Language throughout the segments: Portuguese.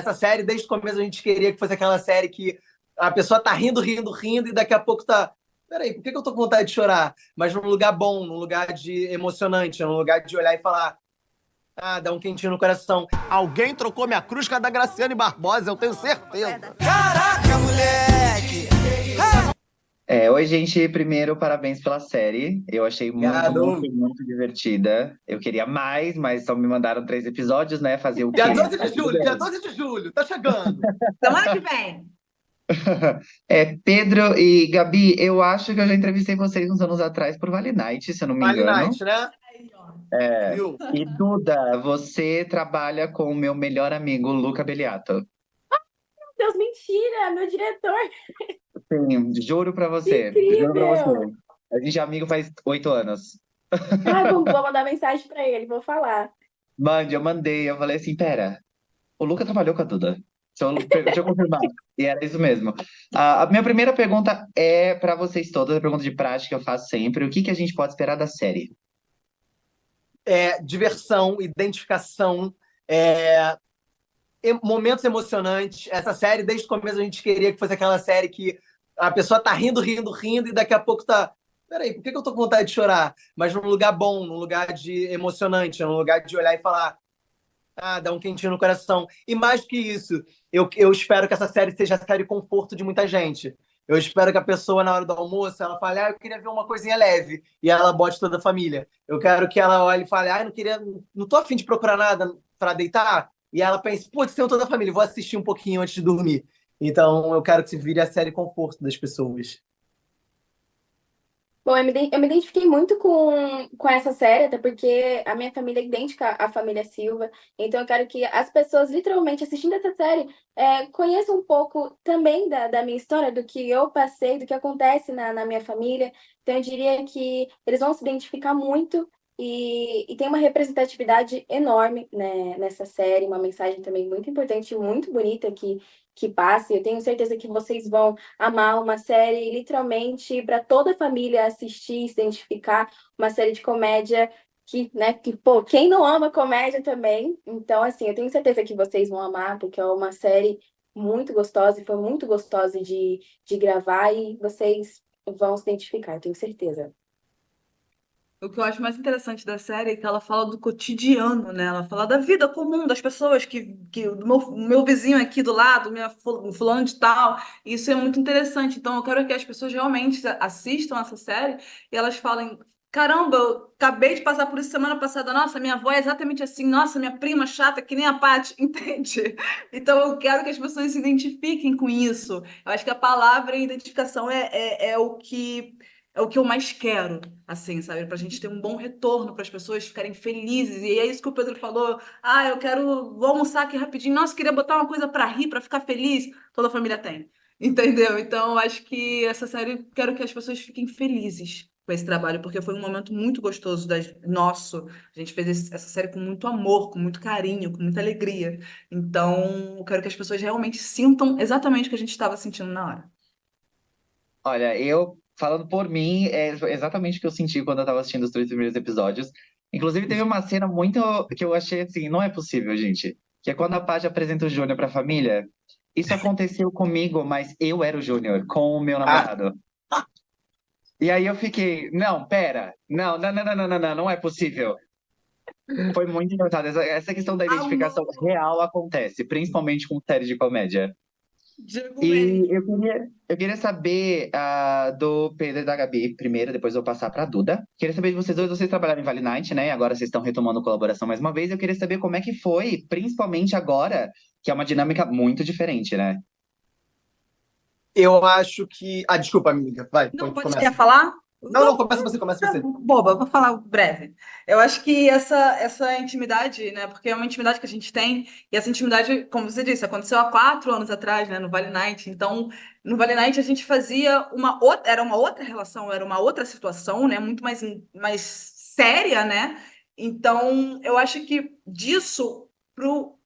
Essa série, desde o começo, a gente queria que fosse aquela série que a pessoa tá rindo, rindo, rindo, e daqui a pouco tá. Peraí, por que eu tô com vontade de chorar? Mas num lugar bom, num lugar de emocionante, num lugar de olhar e falar. Ah, dá um quentinho no coração. Alguém trocou minha cruz com a da Graciane Barbosa, eu tenho certeza. Caraca, moleque! Oi, gente. Primeiro, parabéns pela série. Eu achei muito, Obrigado. muito, muito divertida. Eu queria mais, mas só me mandaram 3 episódios, né? Fazer o Dia quê? 12 de julho, dia 12 de julho, tá chegando. Semana que vem. Pedro e Gabi, eu acho que eu já entrevistei vocês uns anos atrás por Vale Night, se eu não me Vale engano. Night, né? Aí, ó. Viu? E Duda, você trabalha com o meu melhor amigo, Luca Beliato. Deus, mentira! Meu diretor! Sim, juro pra você. Juro pra você. Incrível! A gente é amigo faz 8 anos. Ai, vou mandar mensagem pra ele, vou falar. Mande, eu mandei, eu falei assim, pera, o Luca trabalhou com a Duda. Deixa eu confirmar. E era isso mesmo. A minha primeira pergunta é pra vocês todos, a pergunta de prática que eu faço sempre. O que que a gente pode esperar da série? Diversão, identificação, momentos emocionantes. Essa série, desde o começo, a gente queria que fosse aquela série que a pessoa tá rindo, rindo, rindo, e daqui a pouco tá. Peraí, por que eu tô com vontade de chorar? Mas num lugar bom, num lugar de emocionante, num lugar de olhar e falar. Ah, dá um quentinho no coração. E mais do que isso, eu espero que essa série seja a série conforto de muita gente. Eu espero que a pessoa, na hora do almoço, ela fale, eu queria ver uma coisinha leve. E ela bote toda a família. Eu quero que ela olhe e fale, não queria, não tô afim de procurar nada para deitar. E ela pense, putz, tem toda a família, vou assistir um pouquinho antes de dormir. Então, eu quero que se vire a série conforto das pessoas. Bom, eu me identifiquei muito com essa série, até porque a minha família é idêntica à família Silva. Então, eu quero que as pessoas, literalmente, assistindo essa série, conheçam um pouco também da minha história, do que eu passei, do que acontece na minha família. Então, eu diria que eles vão se identificar muito e tem uma representatividade enorme, né, nessa série, uma mensagem também muito importante e muito bonita que passe. Eu tenho certeza que vocês vão amar uma série literalmente para toda a família assistir, se identificar, uma série de comédia pô, quem não ama comédia também? Então, assim, eu tenho certeza que vocês vão amar, porque é uma série muito gostosa e foi muito gostosa de gravar e vocês vão se identificar, eu tenho certeza. O que eu acho mais interessante da série é que ela fala do cotidiano, né? Ela fala da vida comum das pessoas, que o meu vizinho aqui do lado, minha fulano de tal. Isso é muito interessante. Então, eu quero que as pessoas realmente assistam essa série e elas falem: caramba, eu acabei de passar por isso semana passada. Nossa, minha avó é exatamente assim. Nossa, minha prima chata, que nem a Paty, entende? Então, eu quero que as pessoas se identifiquem com isso. Eu acho que a palavra identificação é o que eu mais quero, assim, sabe? Pra gente ter um bom retorno, para as pessoas ficarem felizes. E é isso que o Pedro falou. Eu vou almoçar aqui rapidinho. Nossa, queria botar uma coisa para rir, para ficar feliz. Toda a família tem. Entendeu? Então, eu acho que essa série, quero que as pessoas fiquem felizes com esse trabalho, porque foi um momento muito gostoso nosso. A gente fez essa série com muito amor, com muito carinho, com muita alegria. Então, eu quero que as pessoas realmente sintam exatamente o que a gente estava sentindo na hora. Olha, eu, falando por mim, é exatamente o que eu senti quando eu tava assistindo os 3 primeiros episódios. Inclusive, teve uma cena muito que eu achei assim, não é possível, gente. Que é quando a Paty apresenta o Júnior pra família. Isso aconteceu comigo, mas eu era o Júnior, com o meu Ah, namorado. E aí eu fiquei, não, pera, não, não, não, não, não, não, não, não é possível. Foi muito engraçado. Essa questão da identificação Amor, real acontece, principalmente com séries de comédia. digo E mesmo. eu queria saber do Pedro e da Gabi primeiro, depois eu vou passar para a Duda. Queria saber de vocês dois, vocês trabalharam em Vale Night, né? Agora vocês estão retomando colaboração mais uma vez. Eu queria saber como é que foi, principalmente agora, que é uma dinâmica muito diferente, né? eu acho que. Ah, desculpa, amiga. Vai, Não, pode quer começa. falar? Não, não, começa você, começa você. Boba, vou falar breve. Eu acho que essa intimidade, né? Porque é uma intimidade que a gente tem, e essa intimidade, como você disse, aconteceu há 4 anos atrás, né? No Vale Night. Então, no Vale Night a gente fazia era uma outra relação, era uma outra situação, né? Muito mais séria, né? Então, eu acho que disso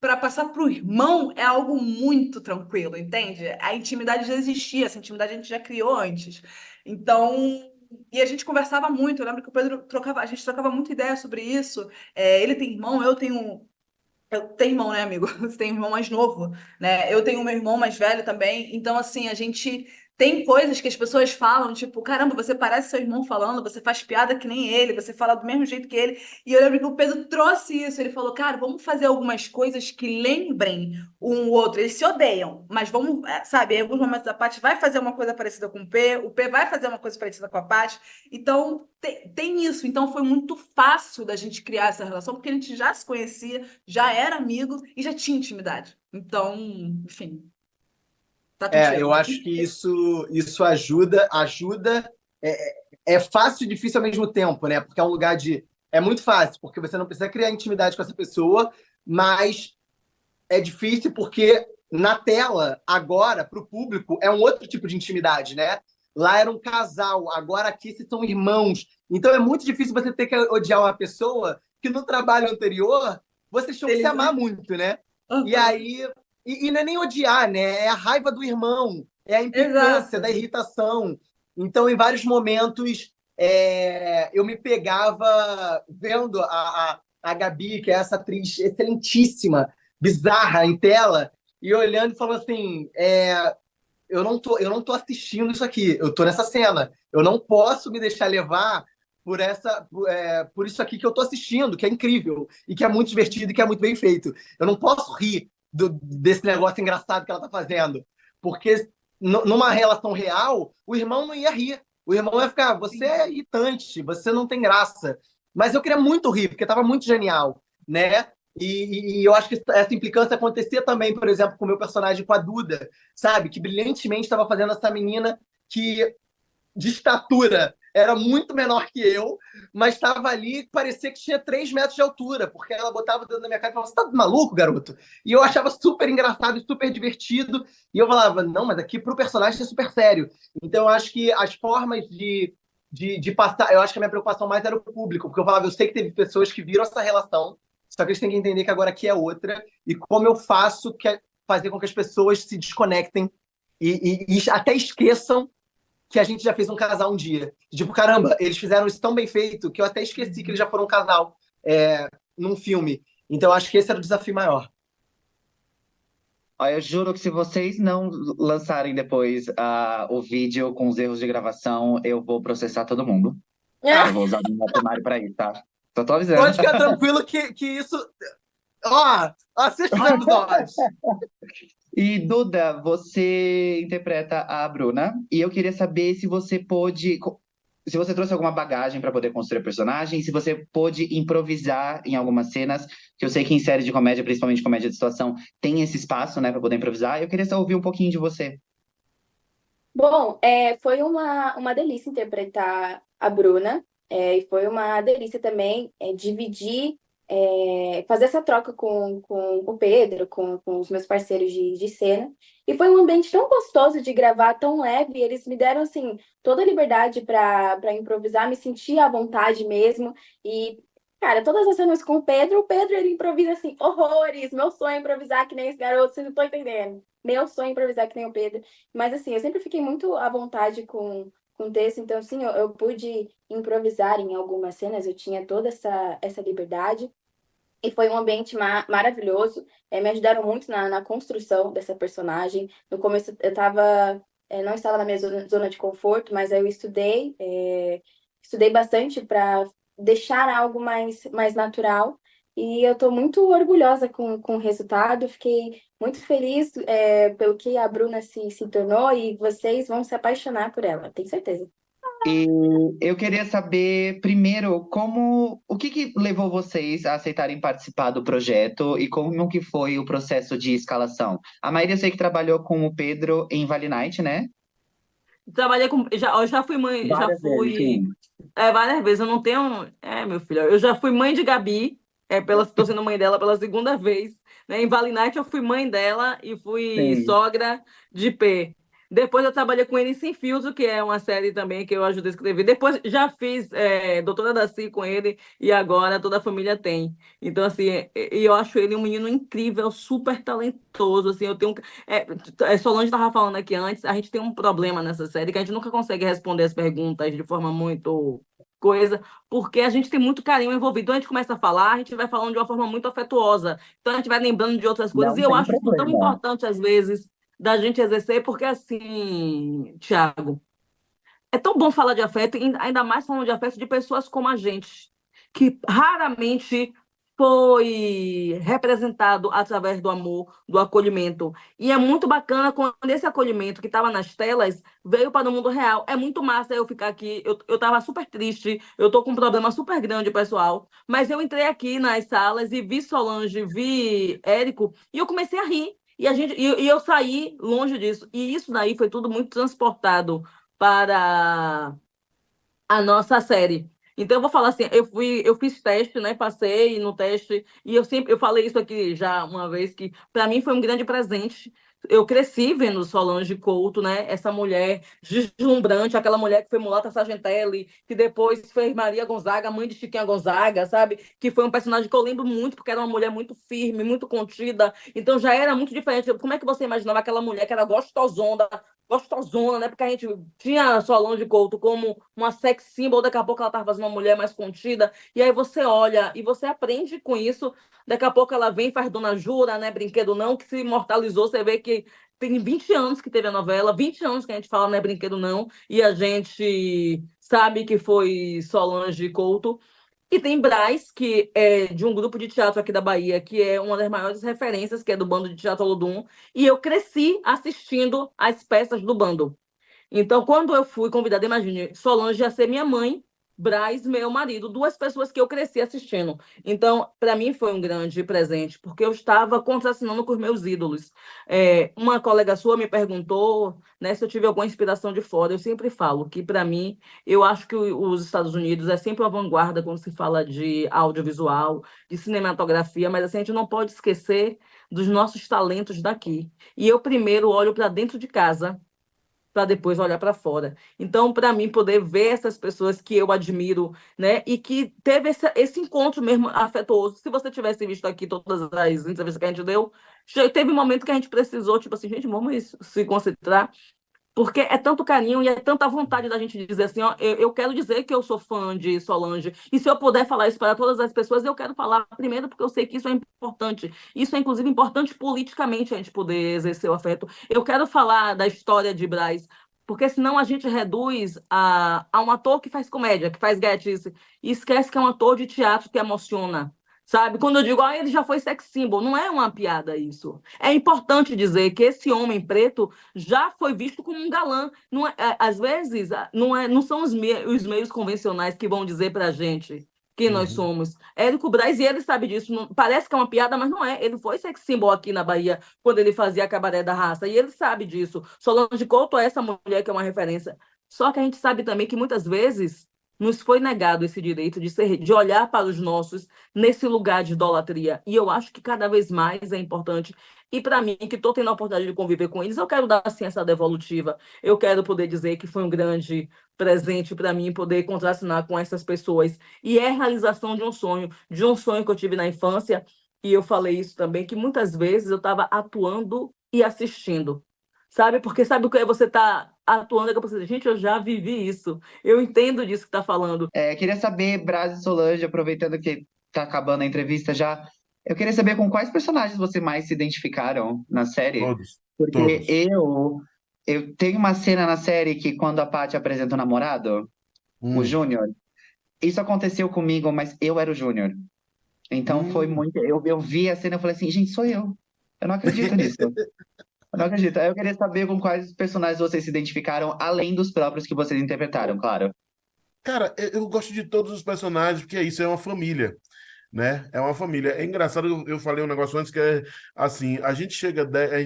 para passar para o irmão é algo muito tranquilo, entende? A intimidade já existia, essa intimidade a gente já criou antes. Então, e a gente conversava muito. Eu lembro que o Pedro a gente trocava muita ideia sobre isso. Ele tem irmão, Eu tenho irmão, né, amigo? Você tem um irmão mais novo, né? Eu tenho meu irmão mais velho também. Então, assim, a gente tem coisas que as pessoas falam, tipo, caramba, você parece seu irmão falando, você faz piada que nem ele, você fala do mesmo jeito que ele. E eu lembro que o Pedro trouxe isso. Ele falou, cara, vamos fazer algumas coisas que lembrem um outro. Eles se odeiam, mas vamos, sabe, em alguns momentos a Paty vai fazer uma coisa parecida com o P vai fazer uma coisa parecida com a Paty. Então, tem isso. Então, foi muito fácil da gente criar essa relação, porque a gente já se conhecia, já era amigo e já tinha intimidade. Então, enfim, tá contigo. Eu acho que isso ajuda. É fácil e difícil ao mesmo tempo, né? Porque é um lugar de. É muito fácil, porque você não precisa criar intimidade com essa pessoa, mas é difícil porque na tela, agora, para o público, é um outro tipo de intimidade, né? Lá era um casal, agora aqui vocês são irmãos. Então é muito difícil você ter que odiar uma pessoa que no trabalho anterior vocês tinham que se amar muito, né? E aí. E não é nem odiar, né? É a raiva do irmão, é a implicância, Exato. da irritação. Então, em vários momentos, eu me pegava vendo a Gabi, que é essa atriz excelentíssima, bizarra em tela, e olhando e falando assim: eu não tô assistindo isso aqui, eu tô nessa cena. Eu não posso me deixar levar por isso aqui que eu tô assistindo, que é incrível, e que é muito divertido e que é muito bem feito. Eu não posso rir desse negócio engraçado que ela tá fazendo, porque numa relação real, o irmão não ia rir. O irmão ia ficar, você é irritante, você não tem graça. Mas eu queria muito rir, porque tava muito genial, né? E eu acho que essa implicância acontecia também, por exemplo, com o meu personagem, com a Duda, sabe? Que brilhantemente estava fazendo essa menina que, de estatura, era muito menor que eu, mas estava ali, parecia que tinha 3 metros de altura, porque ela botava o dedo na minha cara e falava, você tá maluco, garoto? E eu achava super engraçado e super divertido, e eu falava, não, mas aqui pro personagem é super sério. Então eu acho que as formas de passar, eu acho que a minha preocupação mais era o público, porque eu falava, eu sei que teve pessoas que viram essa relação, só que eles têm que entender que agora aqui é outra, e como eu faço fazer com que as pessoas se desconectem e até esqueçam que a gente já fez um casal um dia. Tipo, caramba, eles fizeram isso tão bem feito que eu até esqueci que eles já foram um casal num filme. Então, acho que esse era o desafio maior. Ó, eu juro que se vocês não lançarem depois o vídeo com os erros de gravação, eu vou processar todo mundo. Eu vou usar o meu cenário para isso, tá? Só tô avisando. Pode ficar tranquilo que isso... Ó, assista os episódios. E, Duda, você interpreta a Bruna, e eu queria saber se você pôde, se você trouxe alguma bagagem para poder construir a personagem, se você pôde improvisar em algumas cenas, que eu sei que em série de comédia, principalmente comédia de situação, tem esse espaço, né, para poder improvisar. Eu queria só ouvir um pouquinho de você. Bom, foi uma delícia interpretar a Bruna, e foi uma delícia também dividir, fazer essa troca com o Pedro, com os meus parceiros de cena. E foi um ambiente tão gostoso de gravar, tão leve, eles me deram, assim, toda a liberdade para improvisar, me sentir à vontade mesmo. E, cara, todas as cenas com o Pedro ele improvisa, assim, horrores. Meu sonho é improvisar que nem esse garoto, vocês não estão entendendo. Meu sonho é improvisar que nem o Pedro. Mas, assim, eu sempre fiquei muito à vontade com o texto, então, sim, eu pude improvisar em algumas cenas, eu tinha toda essa liberdade. E foi um ambiente maravilhoso. Me ajudaram muito na construção dessa personagem. No começo, não estava na minha zona de conforto, mas aí eu estudei bastante para deixar algo mais natural. E eu estou muito orgulhosa com o resultado. Fiquei muito feliz pelo que a Bruna se tornou e vocês vão se apaixonar por ela, tenho certeza. E eu queria saber, primeiro, o que levou vocês a aceitarem participar do projeto e como que foi o processo de escalação? A maioria eu sei que trabalhou com o Pedro em Vale Night, né? Trabalhei com. Eu já fui mãe, já Várias vezes, fui. sim. Várias vezes. Eu não tenho. Meu filho, eu já fui mãe de Gabi, tô sendo mãe dela pela segunda vez. Né? Em Vale Night eu fui mãe dela e fui Sim. sogra de P. Depois eu trabalhei com ele em Sem Filtro, que é uma série também que eu ajudei a escrever. Depois já fiz Doutora Daci com ele e agora toda a família tem. Então, assim, eu acho ele um menino incrível, super talentoso. Assim, eu tenho. Solange estava falando aqui antes, a gente tem um problema nessa série que a gente nunca consegue responder as perguntas de forma muito coisa, porque a gente tem muito carinho envolvido. Então a gente começa a falar, a gente vai falando de uma forma muito afetuosa. Então a gente vai lembrando de outras coisas, Não e eu tem acho isso tão problema. importante, às vezes, da gente exercer, porque assim, Thiago, é tão bom falar de afeto, e ainda mais falando de afeto de pessoas como a gente, que raramente foi representado através do amor, do acolhimento. E é muito bacana quando esse acolhimento que estava nas telas veio para o mundo real. É muito massa eu ficar aqui. Eu estava super triste, eu estou com um problema super grande, pessoal. Mas eu entrei aqui nas salas e vi Solange, vi Érico, e eu comecei a rir. E eu saí longe disso. E isso daí foi tudo muito transportado para a nossa série. Então, eu vou falar assim, eu fiz teste, né? Passei no teste, e eu falei isso aqui já uma vez, que para mim foi um grande presente. Eu cresci vendo Solange Couto, né? Essa mulher deslumbrante, aquela mulher que foi Mulata Sargentelli, que depois fez Maria Gonzaga, mãe de Chiquinha Gonzaga, sabe? Que foi um personagem que eu lembro muito, porque era uma mulher muito firme, muito contida. Então já era muito diferente. Como é que você imaginava aquela mulher que era gostosona, né? Porque a gente tinha a Solange Couto como uma sex symbol, daqui a pouco ela estava fazendo uma mulher mais contida, e aí você olha e você aprende com isso, daqui a pouco ela vem e faz Dona Jura, né? Brinquedo Não, que se imortalizou, você vê que tem 20 anos que teve a novela, 20 anos que a gente fala Não é Brinquedo Não, e a gente sabe que foi Solange Couto. E tem Brás, que é de um grupo de teatro aqui da Bahia, que é uma das maiores referências, que é do Bando de Teatro Olodum. E eu cresci assistindo as peças do bando. Então, quando eu fui convidada, imagine, Solange ia ser minha mãe, Brás, meu marido, duas pessoas que eu cresci assistindo. Então, para mim foi um grande presente, porque eu estava contracenando com os meus ídolos. Uma colega sua me perguntou, né, se eu tive alguma inspiração de fora. Eu sempre falo que, para mim, eu acho que os Estados Unidos é sempre uma vanguarda quando se fala de audiovisual, de cinematografia, mas assim, a gente não pode esquecer dos nossos talentos daqui. E eu primeiro olho para dentro de casa, para depois olhar para fora. Então, para mim, poder ver essas pessoas que eu admiro, né, e que teve esse encontro mesmo afetuoso. Se você tivesse visto aqui todas as entrevistas que a gente deu, teve um momento que a gente precisou, tipo assim, gente, vamos se concentrar, porque é tanto carinho e é tanta vontade da gente dizer assim, ó, eu quero dizer que eu sou fã de Solange, e se eu puder falar isso para todas as pessoas, eu quero falar primeiro porque eu sei que isso é importante. Isso é, inclusive, importante politicamente, a gente poder exercer o afeto. Eu quero falar da história de Brás, porque senão a gente reduz a um ator que faz comédia, que faz gatice, e esquece que é um ator de teatro que emociona. Sabe? Quando eu digo, ele já foi sex symbol, não é uma piada isso. É importante dizer que esse homem preto já foi visto como um galã. Não às vezes, não são os meios convencionais que vão dizer para a gente quem nós Uhum. somos. Érico Brás, e ele sabe disso. Parece que é uma piada, mas não é. Ele foi sex symbol aqui na Bahia, quando ele fazia Cabaré da Raça, e ele sabe disso. Solange Couto é essa mulher que é uma referência. Só que a gente sabe também que muitas vezes nos foi negado esse direito de olhar para os nossos nesse lugar de idolatria. E eu acho que cada vez mais é importante. E para mim, que estou tendo a oportunidade de conviver com eles, eu quero dar assim, essa devolutiva. Eu quero poder dizer que foi um grande presente para mim poder contracenar com essas pessoas. E é a realização de um sonho que eu tive na infância. E eu falei isso também, que muitas vezes eu estava atuando e assistindo. Sabe? Porque sabe o que é você tá atuando, é que você diz, gente, eu já vivi isso. Eu entendo disso que está falando. Queria saber, Brás e Solange, aproveitando que tá acabando a entrevista já, eu queria saber com quais personagens você mais se identificaram na série. Todos, Porque todos. eu tenho uma cena na série que quando a Paty apresenta o namorado, o Hum, Júnior, isso aconteceu comigo, mas eu era o Júnior. Então foi hum. muito. Eu vi a cena e falei assim, gente, sou eu. Eu não acredito nisso. Eu não acredito. Aí eu queria saber com quais personagens vocês se identificaram, além dos próprios que vocês interpretaram, claro. Cara, eu gosto de todos os personagens, porque isso é uma família, né? É uma família. É engraçado, eu falei um negócio antes que é assim, a gente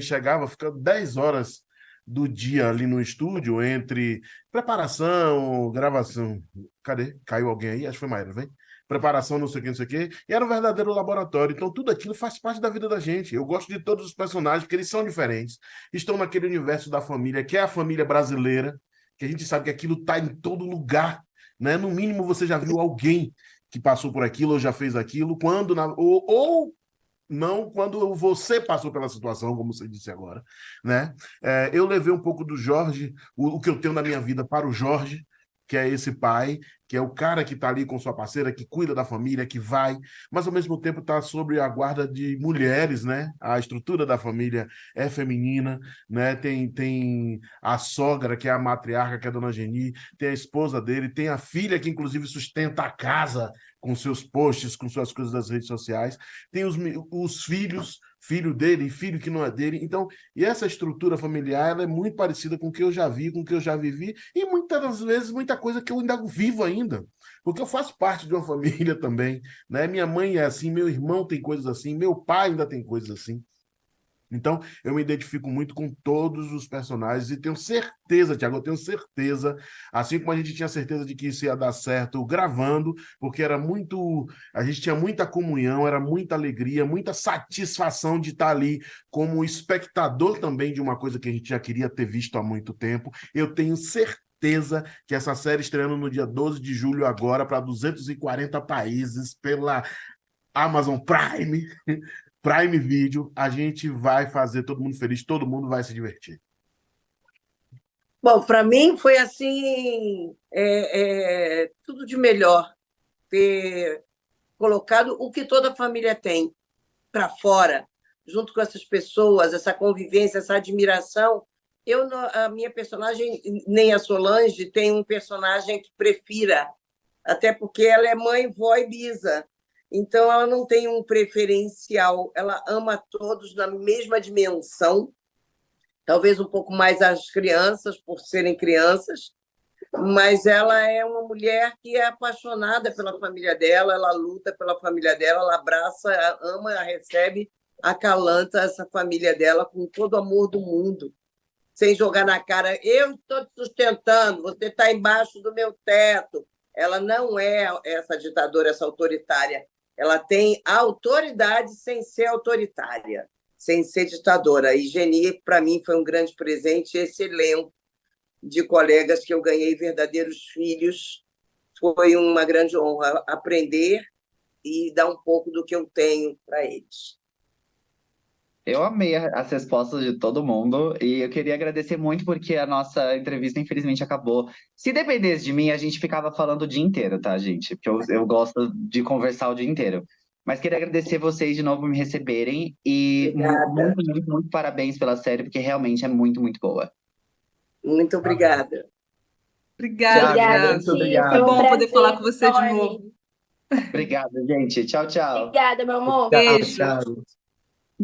chegava, fica 10 horas do dia ali no estúdio, entre preparação, gravação. Cadê? Caiu alguém aí? Acho que foi Maíra, vem? Preparação, não sei o que, não sei o quê. E era um verdadeiro laboratório. Então, tudo aquilo faz parte da vida da gente. Eu gosto de todos os personagens, porque eles são diferentes. Estão naquele universo da família, que é a família brasileira, que a gente sabe que aquilo está em todo lugar, né? No mínimo, você já viu alguém que passou por aquilo ou já fez aquilo, ou não quando você passou pela situação, como você disse agora, né? Eu levei um pouco do Jorge, o que eu tenho na minha vida para o Jorge, que é esse pai, que é o cara que está ali com sua parceira, que cuida da família, que vai, mas ao mesmo tempo está sobre a guarda de mulheres, né? A estrutura da família é feminina, né? Tem a sogra, que é a matriarca, que é a dona Geni, tem a esposa dele, tem a filha, que inclusive sustenta a casa com seus posts, com suas coisas das redes sociais, tem os filhos, filho dele e filho que não é dele. Então, e essa estrutura familiar, ela é muito parecida com o que eu já vi, com o que eu já vivi, e muitas das vezes, muita coisa que eu ainda vivo ainda, porque eu faço parte de uma família também, né? Minha mãe é assim, meu irmão tem coisas assim, meu pai ainda tem coisas assim. Então, eu me identifico muito com todos os personagens e tenho certeza, Thiago, eu tenho certeza, assim como a gente tinha certeza de que isso ia dar certo gravando, porque era muito, a gente tinha muita comunhão, era muita alegria, muita satisfação de estar ali como espectador também de uma coisa que a gente já queria ter visto há muito tempo. Eu tenho certeza que essa série estreando no dia 12 de julho agora para 240 países pela Amazon Prime, Prime Video, a gente vai fazer todo mundo feliz, todo mundo vai se divertir. Bom, para mim foi assim, tudo de melhor ter colocado o que toda família tem para fora, junto com essas pessoas, essa convivência, essa admiração. A minha personagem, nem a Solange, tem um personagem que prefira, até porque ela é mãe, vó e bisa. Então, ela não tem um preferencial, ela ama todos na mesma dimensão, talvez um pouco mais as crianças, por serem crianças, mas ela é uma mulher que é apaixonada pela família dela, ela luta pela família dela, ela abraça, ama, recebe, acalanta essa família dela com todo o amor do mundo, sem jogar na cara, eu estou te sustentando, você está embaixo do meu teto. Ela não é essa ditadora, essa autoritária. Ela tem autoridade sem ser autoritária, sem ser ditadora. E Geni, para mim, foi um grande presente, esse elenco de colegas que eu ganhei, verdadeiros filhos. Foi uma grande honra aprender e dar um pouco do que eu tenho para eles. Eu amei as respostas de todo mundo e eu queria agradecer muito porque a nossa entrevista infelizmente acabou. Se dependesse de mim, a gente ficava falando o dia inteiro, tá, gente? Porque eu gosto de conversar o dia inteiro. Mas queria agradecer vocês de novo por me receberem e muito parabéns pela série, porque realmente é muito, muito boa. Muito obrigada. Obrigada. Obrigada, muito Tia. obrigado. Foi É um bom poder prazer falar com você de enorme. novo. Obrigado, gente. Tchau, tchau. Obrigada, meu amor. Tchau, Beijo. tchau.